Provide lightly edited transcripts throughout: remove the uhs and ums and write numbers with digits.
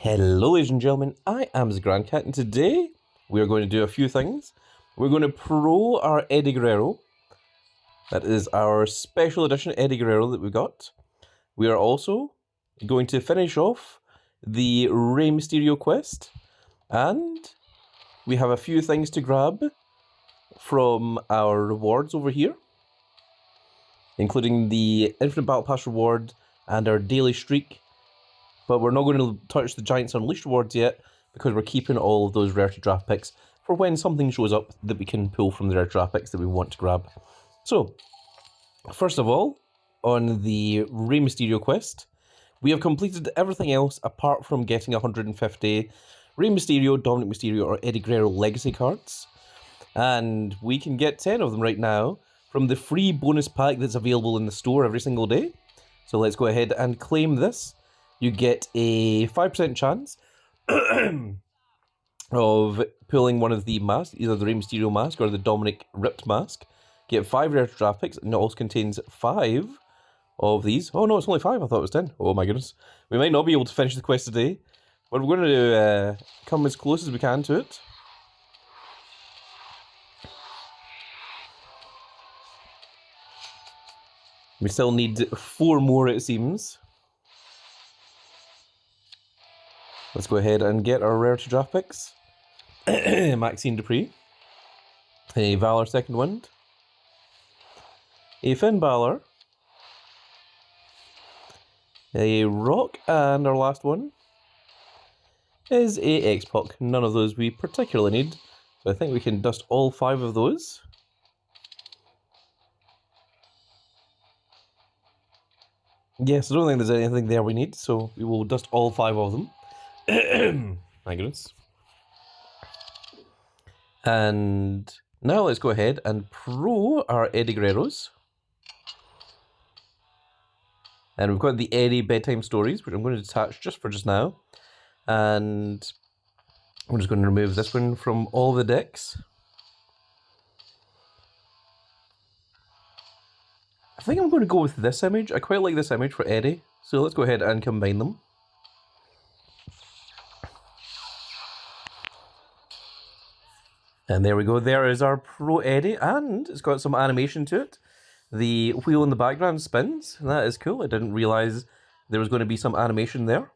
Hello ladies and gentlemen, I am the Grand Cat and today we are going to do a few things. We're going to pro our Eddie Guerrero. That is our special edition Eddie Guerrero that we got. We are also going to finish off the Rey Mysterio Quest. And we have a few things to grab from our rewards over here, including the Infinite Battle Pass reward and our daily streak. But we're not going to touch the Giants Unleashed rewards yet because we're keeping all of those rare to draft picks for when something shows up that we can pull from the rare draft picks that we want to grab. So, first of all, on the Rey Mysterio Quest, we have completed everything else apart from getting 150 Rey Mysterio, Dominic Mysterio, or Eddie Guerrero legacy cards. And we can get 10 of them right now from the free bonus pack that's available in the store every single day. So let's go ahead and claim this. You get a 5% chance of pulling one of the masks, either the Rey Mysterio mask or the Dominic Ripped mask. Get 5 rare draft picks, and it also contains 5 of these. Oh no, it's only 5, I thought it was 10. Oh my goodness. We might not be able to finish the quest today, but we're going to come as close as we can to it. We still need 4 more, it seems. Let's go ahead and get our rare to draft picks. Maxine Dupree. A Valor Second Wind. A Finn Balor. A Rock, and our last one is a X-Pac. None of those we particularly need, so I think we can dust all 5 of those. Yes, I don't think there's anything there we need, so we will dust all 5 of them. My goodness. And now let's go ahead and pro our Eddie Guerreros. And we've got the Eddie Bedtime Stories, which I'm going to detach just for just now. And I'm just going to remove this one from all the decks. I think I'm going to go with this image. I quite like this image for Eddie. So let's go ahead and combine them. And there we go, there is our Pro Eddie, and it's got some animation to it. The wheel in the background spins, and that is cool. I didn't realise there was going to be some animation there.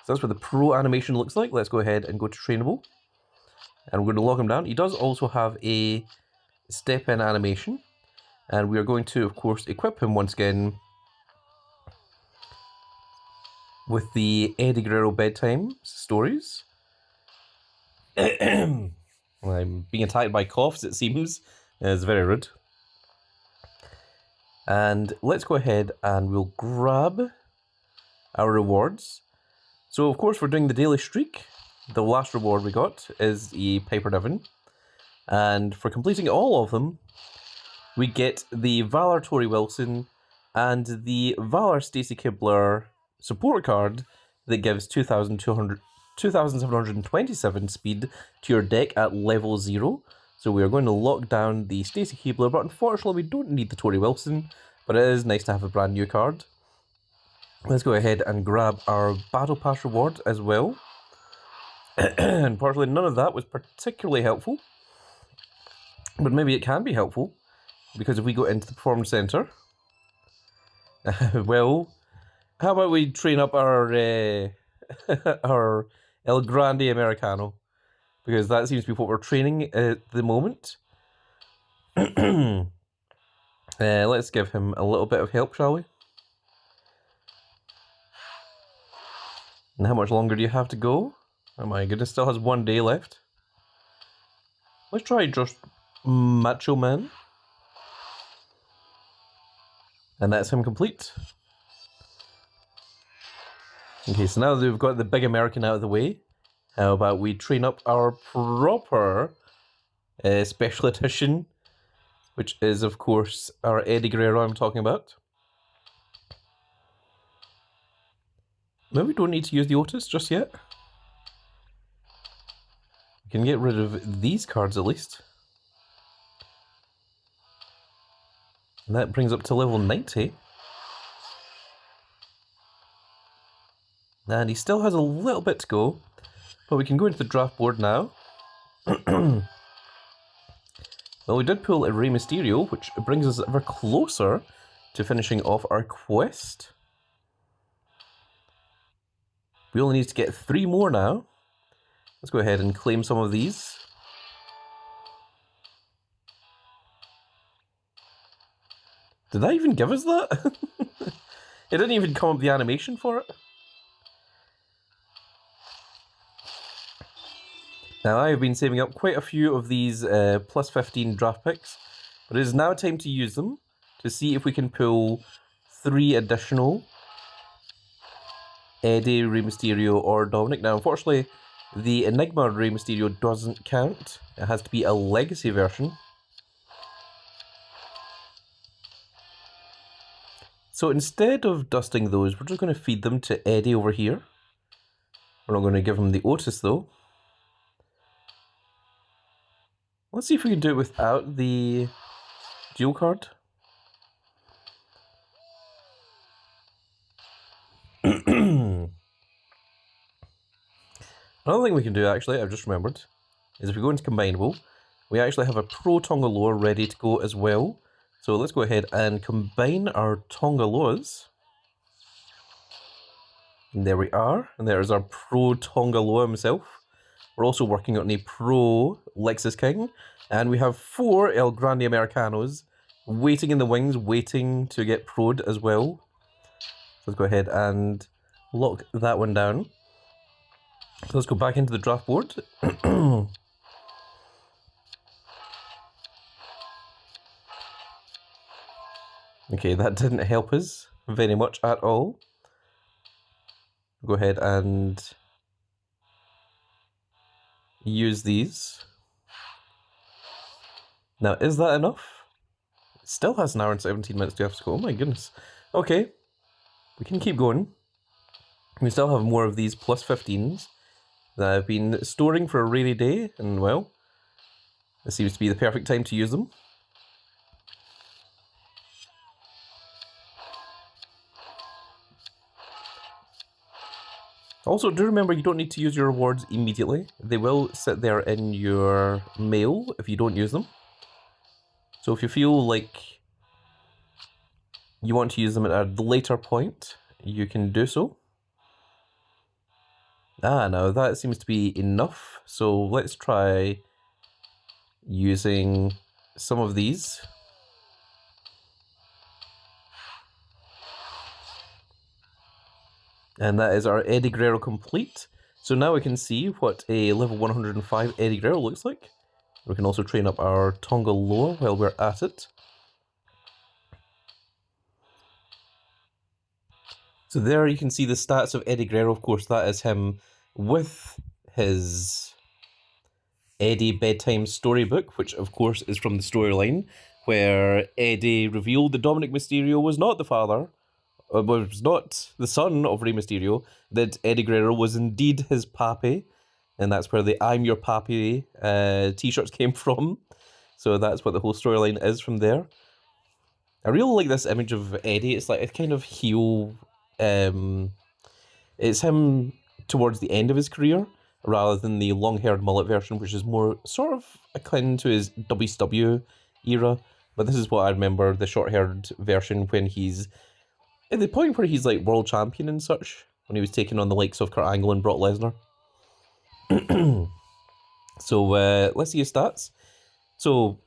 So that's what the Pro animation looks like. Let's go ahead and go to Trainable. And we're going to lock him down. He does also have a step-in animation. And we are going to, of course, equip him once again with the Eddie Guerrero Bedtime Stories. I'm being attacked by coughs, it seems. It's very rude. And let's go ahead and we'll grab our rewards. So, of course, we're doing the daily streak. The last reward we got is the Piper Niven. And for completing all of them, we get the Valor Tori Wilson and the Valor Stacy Kibler support card that gives 2,727 speed to your deck at level 0. So we are going to lock down the Stacy Keebler, but unfortunately we don't need the Tori Wilson, but it is nice to have a brand new card. Let's go ahead and grab our Battle Pass reward as well. Unfortunately, none of that was particularly helpful, but maybe it can be helpful, because if we go into the Performance Center, well, how about we train up our our El Grande Americano, because that seems to be what we're training at the moment. Let's give him a little bit of help, shall we? And how much longer do you have to go? Oh my goodness, still has 1 day left. Let's try just Macho Man. And that's him complete. Okay, so now that we've got the big American out of the way, how about we train up our proper special edition, which is, of course, our Eddie Guerrero I'm talking about. Maybe we don't need to use the Otis just yet. We can get rid of these cards at least. And that brings up to level 90. And he still has a little bit to go, but we can go into the draft board now. Well, we did pull a Rey Mysterio, which brings us ever closer to finishing off our quest. We only need to get 3 more now. Let's go ahead and claim some of these. Did that even give us that? It didn't even come up with the animation for it. Now, I have been saving up quite a few of these plus 15 draft picks, but it is now time to use them to see if we can pull 3 additional Eddie, Rey Mysterio, or Dominic. Now, unfortunately, the Enigma Rey Mysterio doesn't count. It has to be a legacy version. So instead of dusting those, we're just going to feed them to Eddie over here. We're not going to give him the Otis, though. Let's see if we can do it without the dual card. Another thing we can do, actually, I've just remembered, is if we go into Combinable, we actually have a Pro Tongaloa ready to go as well. So let's go ahead and combine our Tongaloas. And there we are. And there's our Pro Tongaloa himself. We're also working on a Pro Lexus King. And we have 4 El Grande Americanos waiting in the wings, waiting to get pro'd as well. So let's go ahead and lock that one down. So let's go back into the draft board. Okay, that didn't help us very much at all. Go ahead and use these. Now, is that enough? It still has an hour and 17 minutes to have to go. Oh my goodness. Okay, we can keep going. We still have more of these plus 15s that I've been storing for a rainy day, and well, this seems to be the perfect time to use them. Also, do remember you don't need to use your rewards immediately. They will sit there in your mail if you don't use them. So if you feel like you want to use them at a later point, you can do so. Now that seems to be enough. So let's try using some of these. And that is our Eddie Guerrero complete. So now we can see what a level 105 Eddie Guerrero looks like. We can also train up our Tongaloa while we're at it. So there you can see the stats of Eddie Guerrero. Of course, that is him with his Eddie Bedtime Storybook, which of course is from the storyline where Eddie revealed that Dominic Mysterio was not the father, was not the son of Rey Mysterio, that Eddie Guerrero was indeed his papi, and that's where the I'm Your Papi t-shirts came from. So that's what the whole storyline is from there. I really like this image of Eddie. It's like a kind of heel. It's him towards the end of his career, rather than the long-haired mullet version, which is more sort of akin to his WCW era. But this is what I remember, the short-haired version when he's at the point where he's like world champion and such, when he was taking on the likes of Kurt Angle and Brock Lesnar. So let's see his stats. So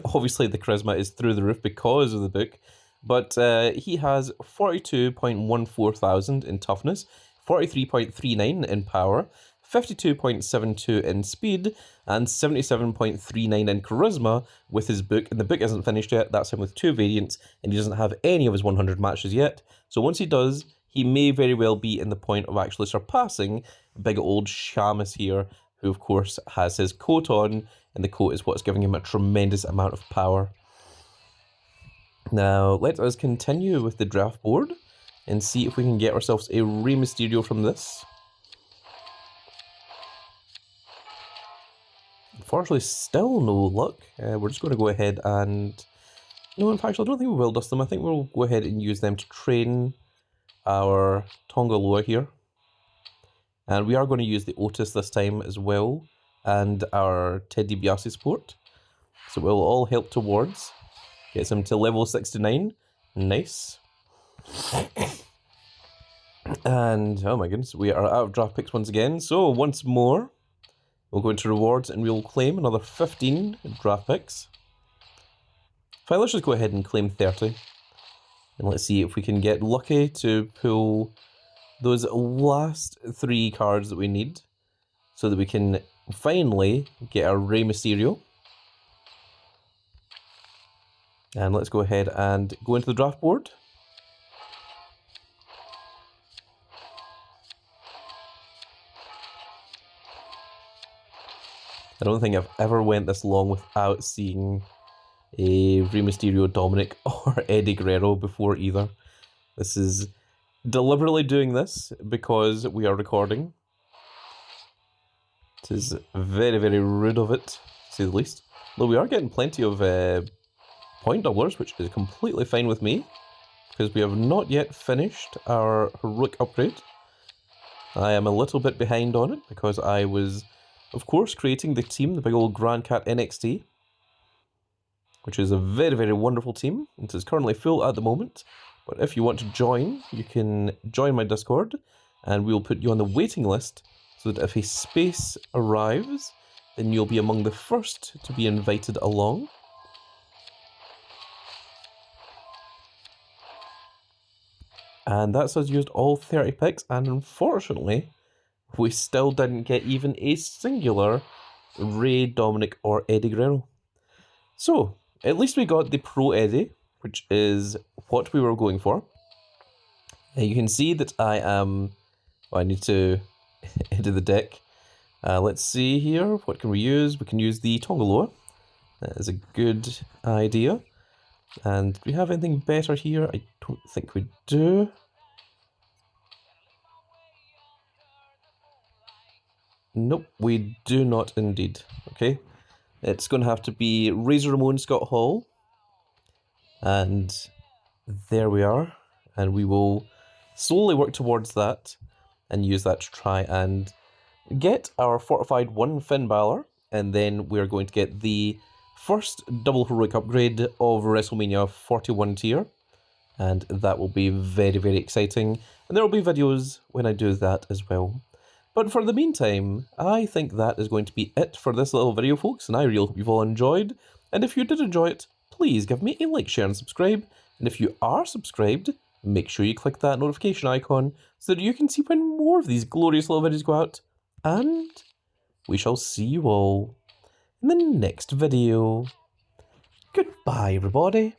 obviously the charisma is through the roof because of the book, but he has 42.14 thousand in toughness, 43.39 in power, 52.72 in speed, and 77.39 in charisma with his book. And the book isn't finished yet. That's him with 2 variants, and he doesn't have any of his 100 matches yet. So once he does, he may very well be in the point of actually surpassing big old Shamus here, who of course has his coat on, and the coat is what's giving him a tremendous amount of power. Now, let us continue with the draft board and see if we can get ourselves a Rey Mysterio from this. Unfortunately, still no luck. We're just going to go ahead and... No, in fact, I don't think we will dust them. I think we'll go ahead and use them to train our Tongaloa here. And we are going to use the Otis this time as well, and our Ted DiBiase support. So it will all help towards. Gets him to level 69. Nice. And, oh my goodness, we are out of draft picks once again. So, once more, we'll go into rewards and we'll claim another 15 draft picks. Fine, let's just go ahead and claim 30. And let's see if we can get lucky to pull those last 3 cards that we need, so that we can finally get our Rey Mysterio. And let's go ahead and go into the draft board. I don't think I've ever went this long without seeing a Rey Mysterio, Dominic, or Eddie Guerrero before either. This is deliberately doing this because we are recording. It is very, very rude of it, to say the least. Though we are getting plenty of point doublers, which is completely fine with me, because we have not yet finished our heroic upgrade. I am a little bit behind on it, because I was, of course, creating the team, the big old Grand Cat NXT, which is a very, very wonderful team. It is currently full at the moment, but if you want to join, you can join my Discord, and we'll put you on the waiting list, so that if a space arrives, then you'll be among the first to be invited along. And that's us used all 30 picks, and unfortunately, we still didn't get even a singular Rey, Dominic, or Eddie Guerrero. So, at least we got the Pro Eddie, which is what we were going for. You can see that I am... Well, I need to edit the deck. Let's see here, what can we use? We can use the Tongaloa. That is a good idea. And do we have anything better here? I don't think we do. Nope, we do not indeed. Okay, it's going to have to be Razor Ramon Scott Hall. And there we are. And we will slowly work towards that and use that to try and get our fortified 1 Finn Balor. And then we're going to get the first double heroic upgrade of WrestleMania 41 tier, and that will be very, very exciting, and there will be videos when I do that as well. But for the meantime, I think that is going to be it for this little video, folks, and I really hope you've all enjoyed, and if you did enjoy it, please give me a like, share, and subscribe, and if you are subscribed, make sure you click that notification icon so that you can see when more of these glorious little videos go out, and we shall see you all in the next video. Goodbye, everybody.